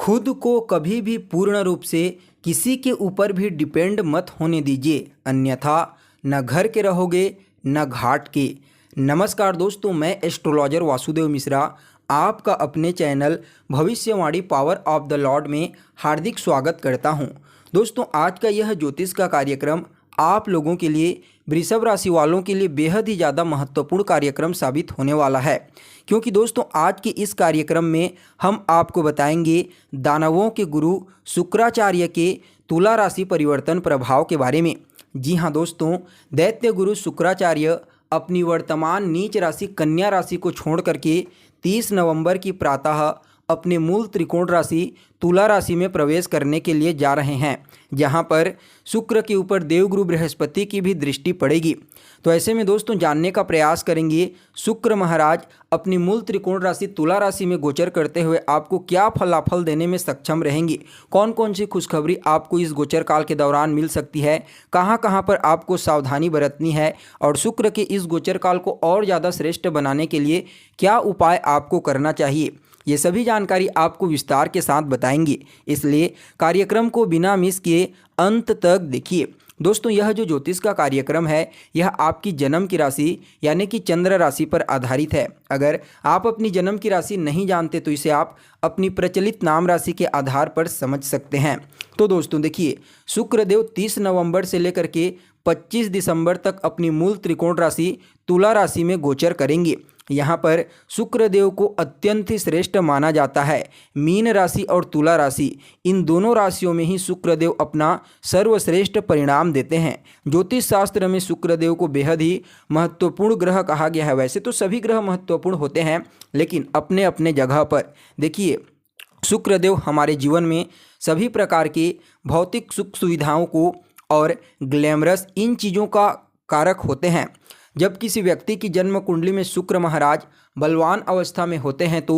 खुद को कभी भी पूर्ण रूप से किसी के ऊपर भी डिपेंड मत होने दीजिए, अन्यथा न घर के रहोगे न घाट के। नमस्कार दोस्तों, मैं एस्ट्रोलॉजर वासुदेव मिश्रा आपका अपने चैनल भविष्यवाणी पावर ऑफ द लॉर्ड में हार्दिक स्वागत करता हूं। दोस्तों, आज का यह ज्योतिष का कार्यक्रम आप लोगों के लिए, वृषभ राशि वालों के लिए बेहद ही ज़्यादा महत्वपूर्ण कार्यक्रम साबित होने वाला है, क्योंकि दोस्तों आज के इस कार्यक्रम में हम आपको बताएंगे दानवों के गुरु शुक्राचार्य के तुला राशि परिवर्तन प्रभाव के बारे में। जी हाँ दोस्तों, दैत्य गुरु शुक्राचार्य अपनी वर्तमान नीच राशि कन्या राशि को छोड़ करके 30 नवंबर की प्रातः अपने मूल त्रिकोण राशि तुला राशि में प्रवेश करने के लिए जा रहे हैं, जहां पर शुक्र के ऊपर देवगुरु बृहस्पति की भी दृष्टि पड़ेगी। तो ऐसे में दोस्तों जानने का प्रयास करेंगे शुक्र महाराज अपनी मूल त्रिकोण राशि तुला राशि में गोचर करते हुए आपको क्या फलाफल देने में सक्षम रहेंगे, कौन कौन सी खुशखबरी आपको इस गोचर काल के दौरान मिल सकती है, कहां कहां पर आपको सावधानी बरतनी है और शुक्र के इस गोचर काल को और ज़्यादा श्रेष्ठ बनाने के लिए क्या उपाय आपको करना चाहिए, ये सभी जानकारी आपको विस्तार के साथ बताएंगे। इसलिए कार्यक्रम को बिना मिस किए अंत तक देखिए। दोस्तों, यह जो ज्योतिष का कार्यक्रम है यह आपकी जन्म की राशि यानी कि चंद्र राशि पर आधारित है। अगर आप अपनी जन्म की राशि नहीं जानते तो इसे आप अपनी प्रचलित नाम राशि के आधार पर समझ सकते हैं। तो दोस्तों देखिए, शुक्रदेव 30 नवंबर से लेकर के 25 दिसंबर तक अपनी मूल त्रिकोण राशि तुला राशि में गोचर करेंगे। यहाँ पर शुक्रदेव को अत्यंत ही श्रेष्ठ माना जाता है। मीन राशि और तुला राशि, इन दोनों राशियों में ही शुक्रदेव अपना सर्वश्रेष्ठ परिणाम देते हैं। ज्योतिष शास्त्र में शुक्रदेव को बेहद ही महत्वपूर्ण ग्रह कहा गया है। वैसे तो सभी ग्रह महत्वपूर्ण होते हैं, लेकिन अपने अपने जगह पर देखिए, शुक्रदेव हमारे जीवन में सभी प्रकार के भौतिक सुख सुविधाओं को और ग्लैमरस इन चीज़ों का कारक होते हैं। जब किसी व्यक्ति की जन्म कुंडली में शुक्र महाराज बलवान अवस्था में होते हैं तो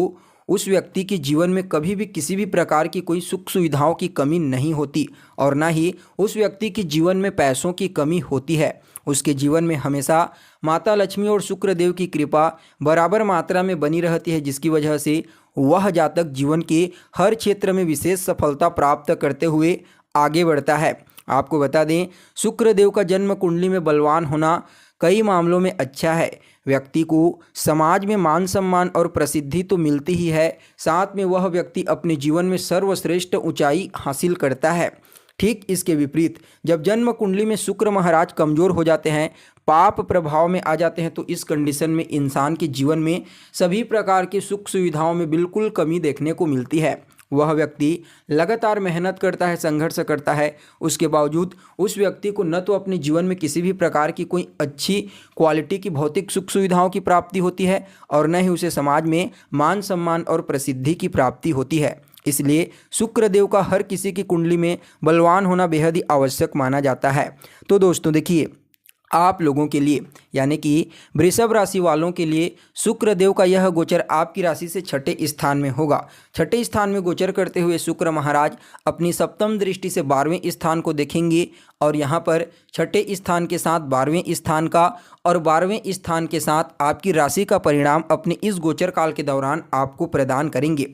उस व्यक्ति के जीवन में कभी भी किसी भी प्रकार की कोई सुख सुविधाओं की कमी नहीं होती और ना ही उस व्यक्ति के जीवन में पैसों की कमी होती है। उसके जीवन में हमेशा माता लक्ष्मी और शुक्रदेव की कृपा बराबर मात्रा में बनी रहती है, जिसकी वजह से वह जातक जीवन के हर क्षेत्र में विशेष सफलता प्राप्त करते हुए आगे बढ़ता है। आपको बता दें, शुक्रदेव का जन्म कुंडली में बलवान होना कई मामलों में अच्छा है। व्यक्ति को समाज में मान सम्मान और प्रसिद्धि तो मिलती ही है, साथ में वह व्यक्ति अपने जीवन में सर्वश्रेष्ठ ऊंचाई हासिल करता है। ठीक इसके विपरीत जब जन्म कुंडली में शुक्र महाराज कमज़ोर हो जाते हैं, पाप प्रभाव में आ जाते हैं, तो इस कंडीशन में इंसान के जीवन में सभी प्रकार की सुख सुविधाओं में बिल्कुल कमी देखने को मिलती है। वह व्यक्ति लगातार मेहनत करता है, संघर्ष करता है, उसके बावजूद उस व्यक्ति को न तो अपने जीवन में किसी भी प्रकार की कोई अच्छी क्वालिटी की भौतिक सुख सुविधाओं की प्राप्ति होती है और न ही उसे समाज में मान सम्मान और प्रसिद्धि की प्राप्ति होती है। इसलिए शुक्रदेव का हर किसी की कुंडली में बलवान होना बेहद ही आवश्यक माना जाता है। तो दोस्तों देखिए, आप लोगों के लिए यानी कि वृषभ राशि वालों के लिए शुक्रदेव का यह गोचर आपकी राशि से छठे स्थान में होगा। छठे स्थान में गोचर करते हुए शुक्र महाराज अपनी सप्तम दृष्टि से 12वें स्थान को देखेंगे और यहाँ पर छठे स्थान के साथ 12वें स्थान का और 12वें स्थान के साथ आपकी राशि का परिणाम अपने इस गोचर काल के दौरान आपको प्रदान करेंगे।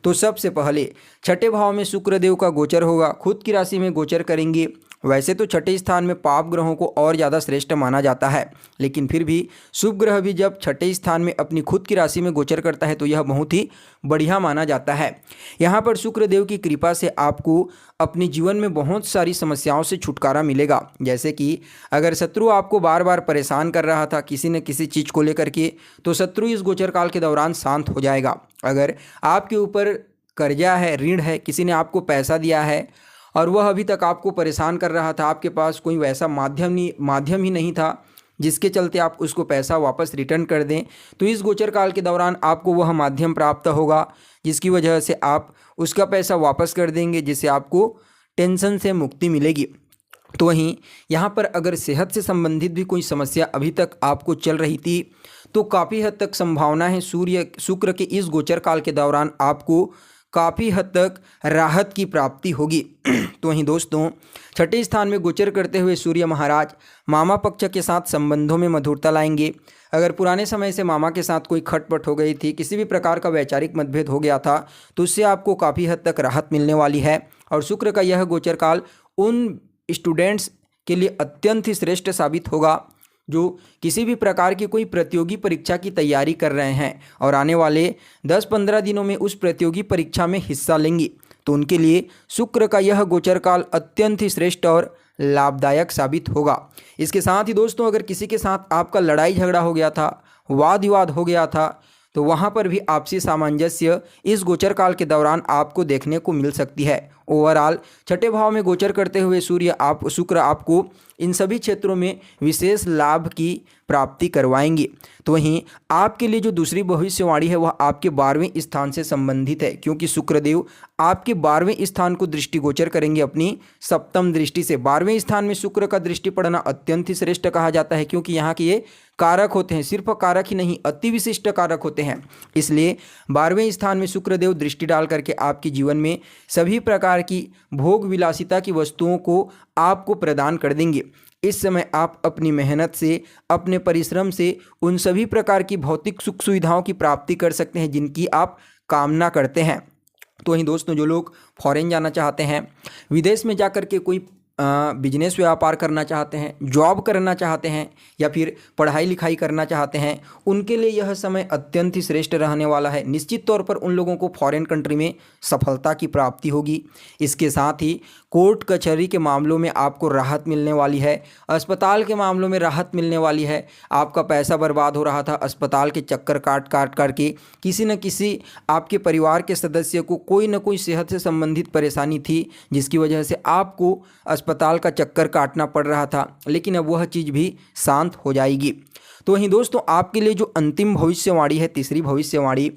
तो सबसे पहले छठे भाव में शुक्रदेव का गोचर होगा, खुद की राशि में गोचर करेंगे। वैसे तो छठे स्थान में पाप ग्रहों को और ज़्यादा श्रेष्ठ माना जाता है, लेकिन फिर भी शुभ ग्रह भी जब छठे स्थान में अपनी खुद की राशि में गोचर करता है तो यह बहुत ही बढ़िया माना जाता है। यहाँ पर शुक्रदेव की कृपा से आपको अपने जीवन में बहुत सारी समस्याओं से छुटकारा मिलेगा। जैसे कि अगर शत्रु आपको बार बार परेशान कर रहा था किसी न किसी चीज़ को लेकर के, तो शत्रु इस गोचर काल के दौरान शांत हो जाएगा। अगर आपके ऊपर कर्जा है, ऋण है, किसी ने आपको पैसा दिया है और वह अभी तक आपको परेशान कर रहा था, आपके पास कोई वैसा माध्यम ही नहीं था जिसके चलते आप उसको पैसा वापस रिटर्न कर दें, तो इस गोचर काल के दौरान आपको वह माध्यम प्राप्त होगा जिसकी वजह से आप उसका पैसा वापस कर देंगे, जिससे आपको टेंशन से मुक्ति मिलेगी। तो वहीं यहाँ पर अगर सेहत से संबंधित भी कोई समस्या अभी तक आपको चल रही थी तो काफ़ी हद तक संभावना है शुक्र के इस गोचर काल के दौरान आपको काफ़ी हद तक राहत की प्राप्ति होगी। तो वहीं दोस्तों छठे स्थान में गोचर करते हुए सूर्य महाराज मामा पक्ष के साथ संबंधों में मधुरता लाएंगे। अगर पुराने समय से मामा के साथ कोई खटपट हो गई थी, किसी भी प्रकार का वैचारिक मतभेद हो गया था, तो उससे आपको काफ़ी हद तक राहत मिलने वाली है। और शुक्र का यह गोचर काल उन स्टूडेंट्स के लिए अत्यंत ही श्रेष्ठ साबित होगा जो किसी भी प्रकार की कोई प्रतियोगी परीक्षा की तैयारी कर रहे हैं और आने वाले 10-15 दिनों में उस प्रतियोगी परीक्षा में हिस्सा लेंगी। तो उनके लिए शुक्र का यह गोचर काल अत्यंत ही श्रेष्ठ और लाभदायक साबित होगा। इसके साथ ही दोस्तों अगर किसी के साथ आपका लड़ाई झगड़ा हो गया था, वाद विवाद हो गया था, तो वहाँ पर भी आपसी सामंजस्य इस गोचर काल के दौरान आपको देखने को मिल सकती है। ओवरऑल छठे भाव में गोचर करते हुए शुक्र आपको इन सभी क्षेत्रों में विशेष लाभ की प्राप्ति करवाएंगे। तो वहीं आपके लिए जो दूसरी भविष्यवाणी है वह आपके 12वें स्थान से संबंधित है, क्योंकि शुक्रदेव आपके 12वें स्थान को दृष्टिगोचर करेंगे अपनी सप्तम दृष्टि से। 12वें स्थान में शुक्र का दृष्टि पड़ना अत्यंत ही श्रेष्ठ कहा जाता है, क्योंकि यहाँ के ये कारक होते हैं, सिर्फ कारक ही नहीं अति विशिष्ट कारक होते हैं। इसलिए 12वें स्थान में शुक्रदेव दृष्टि डाल करके आपके जीवन में सभी प्रकार की भोग विलासिता की वस्तुओं को आपको प्रदान कर देंगे। इस समय आप अपनी मेहनत से, अपने परिश्रम से उन सभी प्रकार की भौतिक सुख सुविधाओं की प्राप्ति कर सकते हैं जिनकी आप कामना करते हैं। तो वहीं दोस्तों जो लोग फॉरेन जाना चाहते हैं, विदेश में जाकर के कोई बिजनेस व्यापार करना चाहते हैं, जॉब करना चाहते हैं या फिर पढ़ाई लिखाई करना चाहते हैं, उनके लिए यह समय अत्यंत ही श्रेष्ठ रहने वाला है। निश्चित तौर पर उन लोगों को फॉरेन कंट्री में सफलता की प्राप्ति होगी। इसके साथ ही कोर्ट कचहरी के मामलों में आपको राहत मिलने वाली है, अस्पताल के मामलों में राहत मिलने वाली है। आपका पैसा बर्बाद हो रहा था, अस्पताल के चक्कर काट करके किसी न किसी आपके परिवार के सदस्य को कोई न कोई सेहत से संबंधित परेशानी थी, जिसकी वजह से आपको अस्पताल का चक्कर काटना पड़ रहा था, लेकिन अब वह चीज़ भी शांत हो जाएगी। तो वहीं दोस्तों आपके लिए जो अंतिम भविष्यवाणी है, तीसरी भविष्यवाणी,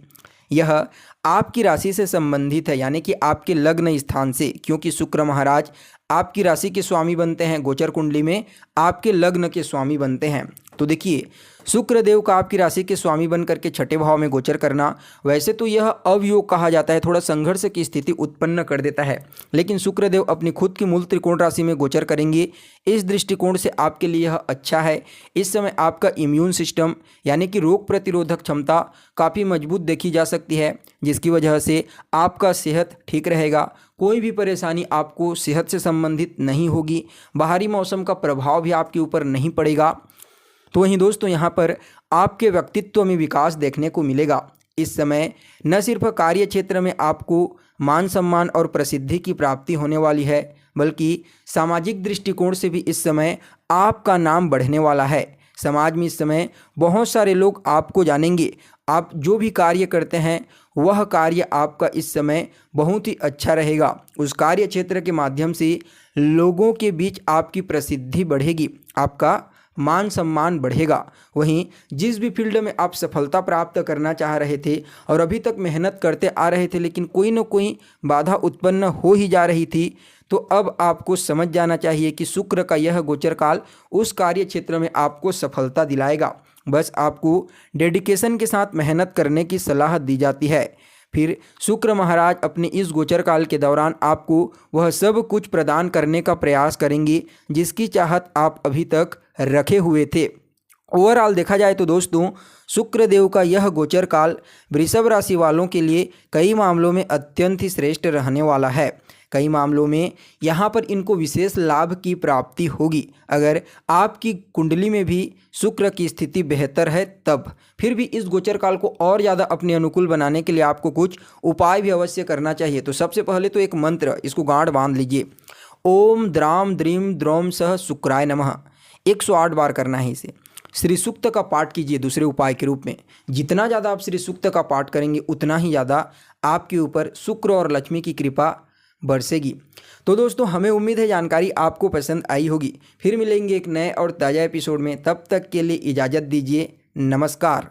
यह आपकी राशि से संबंधित है, यानी कि आपके लग्न स्थान से, क्योंकि शुक्र महाराज आपकी राशि के स्वामी बनते हैं, गोचर कुंडली में आपके लग्न के स्वामी बनते हैं। तो देखिए शुक्र देव का आपकी राशि के स्वामी बन करके छठे भाव में गोचर करना, वैसे तो यह अवयोग कहा जाता है, थोड़ा संघर्ष की स्थिति उत्पन्न कर देता है, लेकिन शुक्र देव अपनी खुद की मूल त्रिकोण राशि में गोचर करेंगे। इस दृष्टिकोण से आपके लिए यह अच्छा है। इस समय आपका इम्यून सिस्टम यानी कि रोग प्रतिरोधक क्षमता काफ़ी मजबूत देखी जा सकती है, जिसकी वजह से आपका सेहत ठीक रहेगा। कोई भी परेशानी आपको सेहत से संबंधित नहीं होगी। बाहरी मौसम का प्रभाव भी आपके ऊपर नहीं पड़ेगा। तो वहीं दोस्तों यहाँ पर आपके व्यक्तित्व में विकास देखने को मिलेगा। इस समय न सिर्फ कार्य क्षेत्र में आपको मान सम्मान और प्रसिद्धि की प्राप्ति होने वाली है, बल्कि सामाजिक दृष्टिकोण से भी इस समय आपका नाम बढ़ने वाला है। समाज में इस समय बहुत सारे लोग आपको जानेंगे। आप जो भी कार्य करते हैं वह कार्य आपका इस समय बहुत ही अच्छा रहेगा। उस कार्य क्षेत्र के माध्यम से लोगों के बीच आपकी प्रसिद्धि बढ़ेगी, आपका मान सम्मान बढ़ेगा। वहीं जिस भी फील्ड में आप सफलता प्राप्त करना चाह रहे थे और अभी तक मेहनत करते आ रहे थे, लेकिन कोई न कोई बाधा उत्पन्न हो ही जा रही थी, तो अब आपको समझ जाना चाहिए कि शुक्र का यह गोचर काल उस कार्य क्षेत्र में आपको सफलता दिलाएगा। बस आपको डेडिकेशन के साथ मेहनत करने की सलाह दी जाती है। फिर शुक्र महाराज अपने इस गोचर काल के दौरान आपको वह सब कुछ प्रदान करने का प्रयास करेंगे जिसकी चाहत आप अभी तक रखे हुए थे। ओवरऑल देखा जाए तो दोस्तों शुक्र देव का यह गोचर काल वृषभ राशि वालों के लिए कई मामलों में अत्यंत ही श्रेष्ठ रहने वाला है। कई मामलों में यहाँ पर इनको विशेष लाभ की प्राप्ति होगी। अगर आपकी कुंडली में भी शुक्र की स्थिति बेहतर है तब। फिर भी इस गोचर काल को और ज़्यादा अपने अनुकूल बनाने के लिए आपको कुछ उपाय भी अवश्य करना चाहिए। तो सबसे पहले तो एक मंत्र, इसको गांठ बांध लीजिए। ओम द्राम द्रीम द्रोम सह शुक्राय नमः 108 बार करना है इसे। श्री सूक्त का पाठ कीजिए दूसरे उपाय के रूप में। जितना ज़्यादा आप श्री सूक्त का पाठ करेंगे उतना ही ज़्यादा आपके ऊपर शुक्र और लक्ष्मी की कृपा बरसेगी। तो दोस्तों हमें उम्मीद है जानकारी आपको पसंद आई होगी। फिर मिलेंगे एक नए और ताज़ा एपिसोड में, तब तक के लिए इजाज़त दीजिए। नमस्कार।